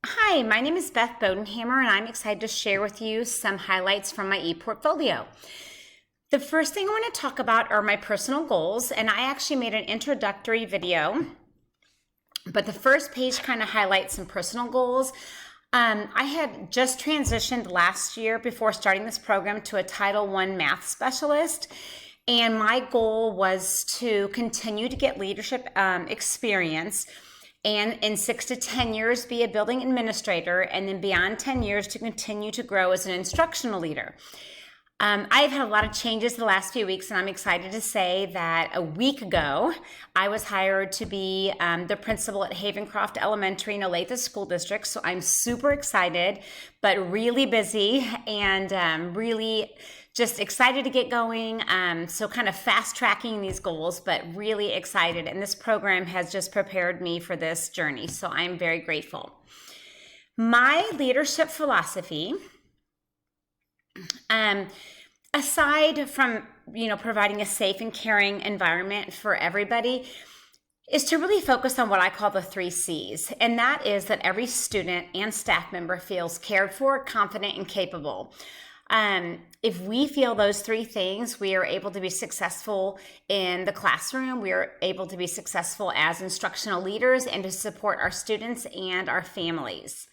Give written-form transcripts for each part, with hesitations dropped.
Hi, my name is Beth Bodenhammer, and I'm excited to share with you some highlights from my ePortfolio. The first thing I want to talk about are my personal goals, and I actually made an introductory video, but the first page kind of highlights some personal goals. I had just transitioned last year before starting this program to a Title I math specialist, and my goal was to continue to get leadership experience and in 6 to 10 years be a building administrator, and then beyond 10 years to continue to grow as an instructional leader. I've had a lot of changes the last few weeks, and I'm excited to say that a week ago, I was hired to be the principal at Havencroft Elementary in Olathe School District. So I'm super excited, but really busy and really just excited to get going. So kind of fast tracking these goals, but really excited. And this program has just prepared me for this journey. So I'm very grateful. My leadership philosophy, aside from, providing a safe and caring environment for everybody, is to really focus on what I call the 3 C's. And that is that every student and staff member feels cared for, confident, and capable. If we feel those 3 things, we are able to be successful in the classroom. We are able to be successful as instructional leaders and to support our students and our families.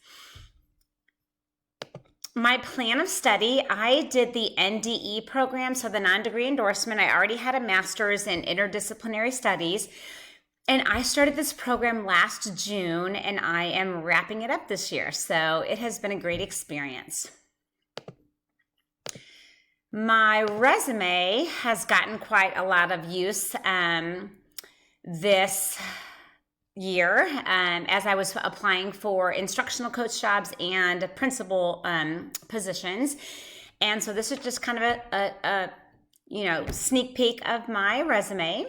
My plan of study, I did the NDE program, so the non-degree endorsement. I already had a master's in interdisciplinary studies, and I started this program last June, and I am wrapping it up this year. So it has been a great experience. My resume has gotten quite a lot of use this year as I was applying for instructional coach jobs and principal positions. And so this is just kind of a sneak peek of my resume.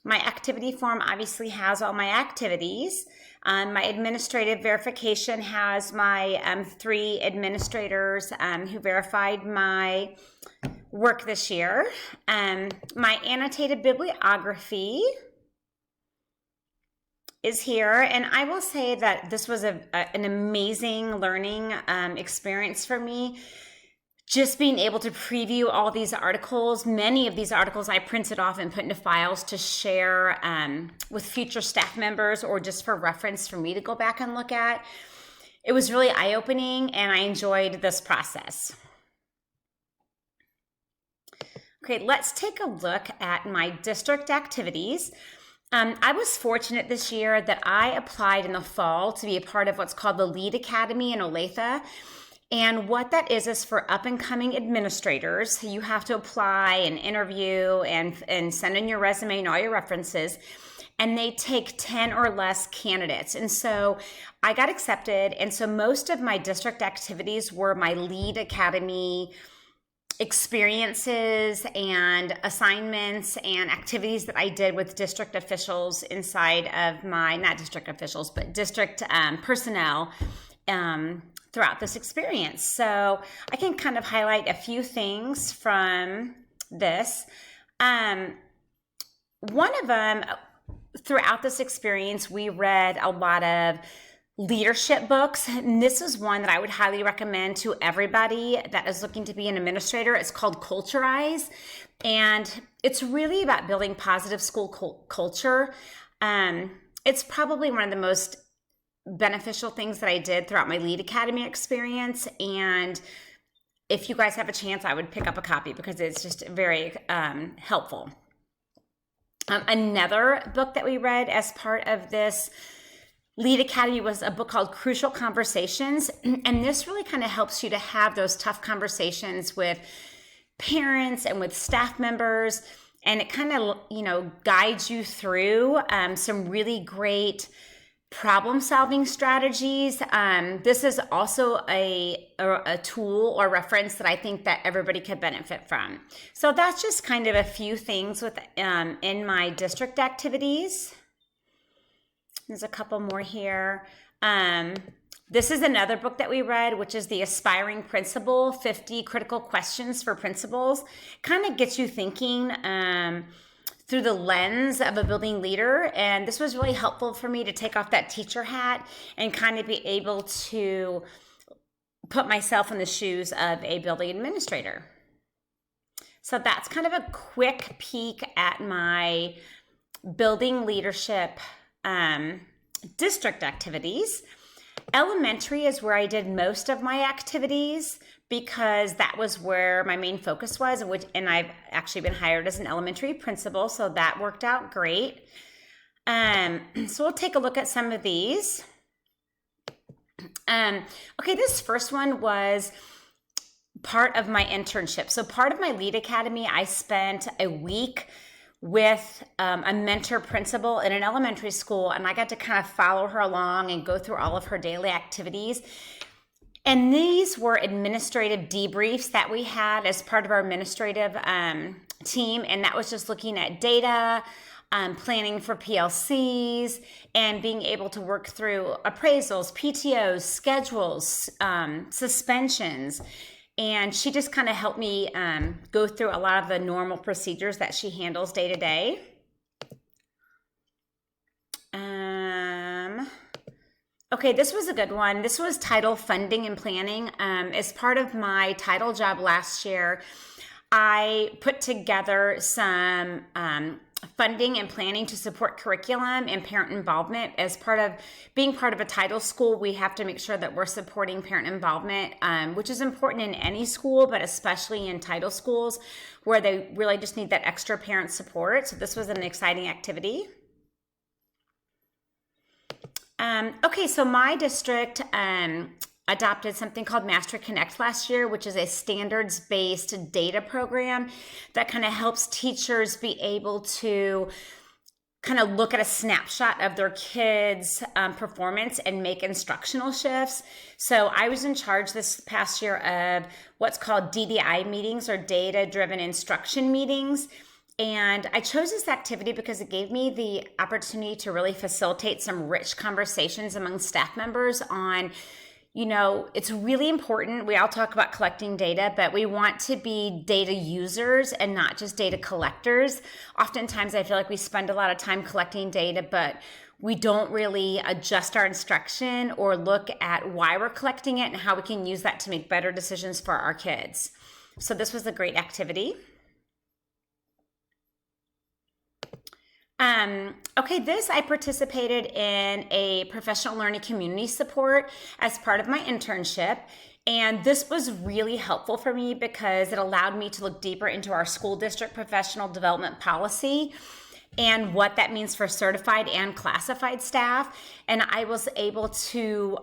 My activity form obviously has all my activities. My administrative verification has my 3 administrators who verified my work this year. My annotated bibliography is here, and I will say that this was an amazing learning experience for me. Just being able to preview all these articles. Many of these articles I printed off and put into files to share with future staff members or just for reference for me to go back and look at. It was really eye-opening, and I enjoyed this process. Okay, let's take a look at my district activities. I was fortunate this year that I applied in the fall to be a part of what's called the Lead Academy in Olathe. And what that is for up-and-coming administrators. You have to apply and interview and send in your resume and all your references. And they take 10 or less candidates. And so I got accepted. And so most of my district activities were my Lead Academy experiences and assignments and activities that I did with district officials inside of my, not district officials, but district personnel throughout this experience. So I can kind of highlight a few things from this. One of them, throughout this experience, we read a lot of leadership books. And this is one that I would highly recommend to everybody that is looking to be an administrator. It's called Culturize, and it's really about building positive school culture. It's probably one of the most beneficial things that I did throughout my Lead Academy experience. And if you guys have a chance, I would pick up a copy because it's just very helpful. Another book that we read as part of this Lead Academy was a book called Crucial Conversations. And this really kind of helps you to have those tough conversations with parents and with staff members. And it kind of, guides you through some really great problem-solving strategies. This is also a tool or reference that I think that everybody could benefit from. So that's just kind of a few things with in my district activities. There's a couple more here. This is another book that we read, which is The Aspiring Principal, 50 Critical Questions for Principals. Kind of gets you thinking through the lens of a building leader. And this was really helpful for me to take off that teacher hat and kind of be able to put myself in the shoes of a building administrator. So that's kind of a quick peek at my building leadership district activities. Elementary is where I did most of my activities because that was where my main focus was, and I've actually been hired as an elementary principal, so that worked out great. So we'll take a look at some of these. Okay, this first one was part of my internship. So part of my Lead Academy, I spent a week with a mentor principal in an elementary school, and I got to kind of follow her along and go through all of her daily activities. And these were administrative debriefs that we had as part of our administrative team, and that was just looking at data, planning for PLCs, and being able to work through appraisals, PTOs, schedules, suspensions. And she just kind of helped me go through a lot of the normal procedures that she handles day to day. Okay, this was a good one. This was title funding and planning. As part of my title job last year, I put together some funding and planning to support curriculum and parent involvement. As part of being part of a title school, we have to make sure that we're supporting parent involvement, which is important in any school, but especially in title schools where they really just need that extra parent support. So this was an exciting activity. Okay, so my district adopted something called Master Connect last year, which is a standards-based data program that kind of helps teachers be able to kind of look at a snapshot of their kids' performance and make instructional shifts. So I was in charge this past year of what's called DDI meetings, or data-driven instruction meetings. And I chose this activity because it gave me the opportunity to really facilitate some rich conversations among staff members on, you know, it's really important. We all talk about collecting data, but we want to be data users and not just data collectors. Oftentimes, I feel like we spend a lot of time collecting data, but we don't really adjust our instruction or look at why we're collecting it and how we can use that to make better decisions for our kids. So this was a great activity. Okay, this I participated in a professional learning community support as part of my internship. And this was really helpful for me because it allowed me to look deeper into our school district professional development policy and what that means for certified and classified staff. And I was able to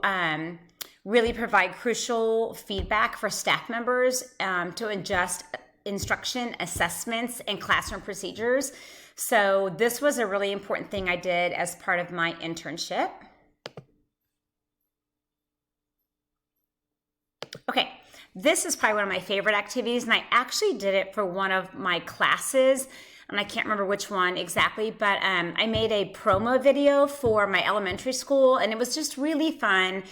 really provide crucial feedback for staff members to adjust instruction, assessments, and classroom procedures. So this was a really important thing I did as part of my internship. Okay, this is probably one of my favorite activities, and I actually did it for one of my classes, and I can't remember which one exactly, but I made a promo video for my elementary school, and it was just really fun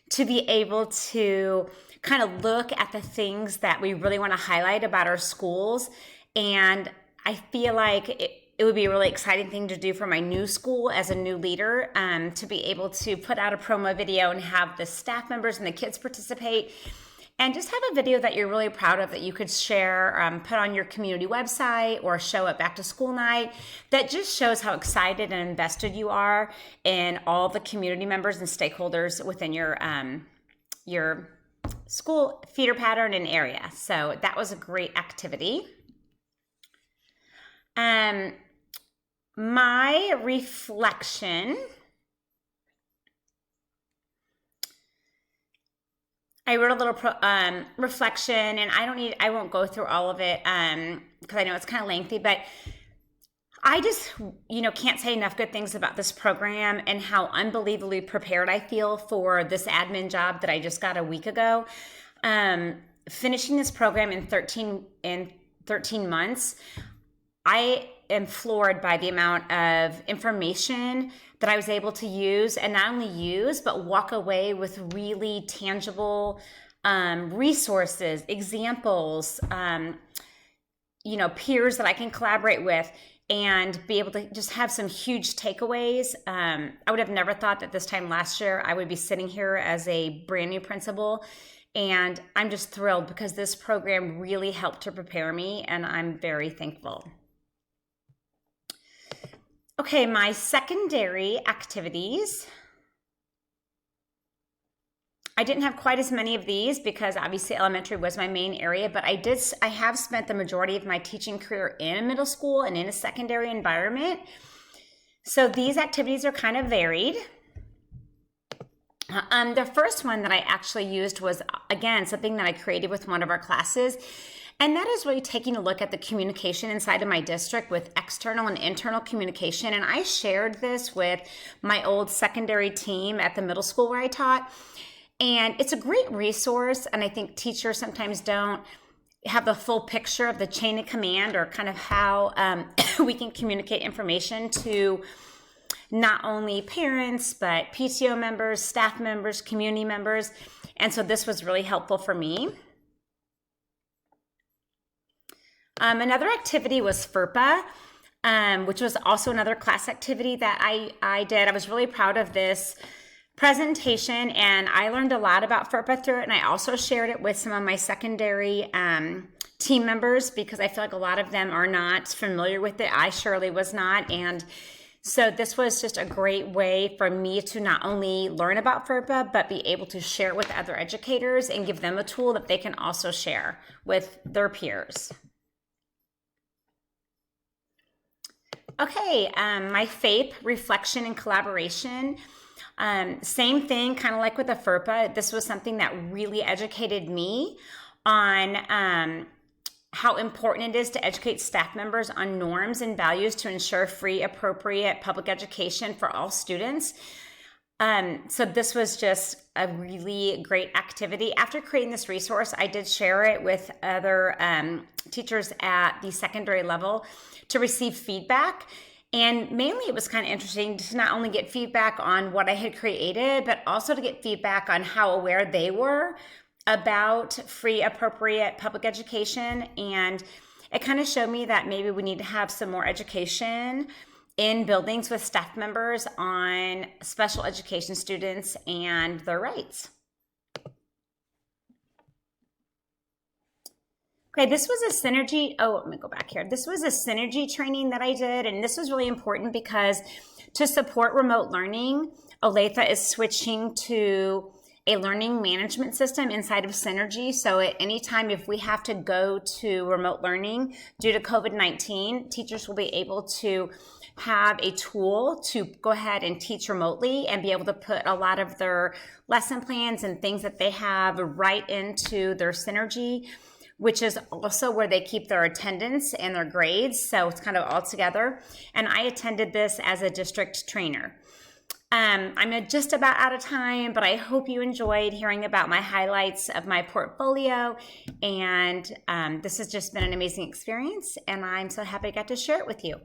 to be able to kind of look at the things that we really want to highlight about our schools. And I feel like it would be a really exciting thing to do for my new school as a new leader, to be able to put out a promo video and have the staff members and the kids participate, and just have a video that you're really proud of that you could share, put on your community website or show at back to school night, that just shows how excited and invested you are in all the community members and stakeholders within your school feeder pattern and area. So that was a great activity. My reflection, I wrote a little reflection, and I won't go through all of it because I know it's kind of lengthy, but I just, can't say enough good things about this program and how unbelievably prepared I feel for this admin job that I just got a week ago. Finishing this program in 13 months, I am floored by the amount of information that I was able to use, and not only use, but walk away with really tangible resources, examples, peers that I can collaborate with. and be able to just have some huge takeaways. I would have never thought that this time last year I would be sitting here as a brand new principal, and I'm just thrilled because this program really helped to prepare me, and I'm very thankful. Okay, my secondary activities. I didn't have quite as many of these because obviously elementary was my main area, but I have spent the majority of my teaching career in a middle school and in a secondary environment. So these activities are kind of varied. The first one that I actually used was, again, something that I created with one of our classes. And that is really taking a look at the communication inside of my district with external and internal communication. And I shared this with my old secondary team at the middle school where I taught. And it's a great resource. And I think teachers sometimes don't have the full picture of the chain of command or kind of how we can communicate information to not only parents, but PTO members, staff members, community members. And so this was really helpful for me. Another activity was FERPA, which was also another class activity that I did. I was really proud of this presentation, and I learned a lot about FERPA through it, and I also shared it with some of my secondary team members because I feel like a lot of them are not familiar with it. I surely was not, and so this was just a great way for me to not only learn about FERPA, but be able to share it with other educators and give them a tool that they can also share with their peers. Okay, my FAPE, reflection and collaboration. Same thing, kind of like with the FERPA. This was something that really educated me on how important it is to educate staff members on norms and values to ensure free, appropriate public education for all students. So this was just a really great activity. After creating this resource, I did share it with other teachers at the secondary level to receive feedback. And mainly it was kind of interesting to not only get feedback on what I had created, but also to get feedback on how aware they were about free, appropriate public education. And it kind of showed me that maybe we need to have some more education in buildings with staff members on special education students and their rights. Okay, this was a synergy. Oh, let me go back here. This was a synergy training that I did, and this was really important because to support remote learning, Olathe is switching to a learning management system inside of Synergy. So at any time, if we have to go to remote learning due to COVID-19, teachers will be able to have a tool to go ahead and teach remotely and be able to put a lot of their lesson plans and things that they have right into their Synergy, which is also where they keep their attendance and their grades. So it's kind of all together. And I attended this as a district trainer. I'm just about out of time, but I hope you enjoyed hearing about my highlights of my portfolio. And this has just been an amazing experience, and I'm so happy I got to share it with you.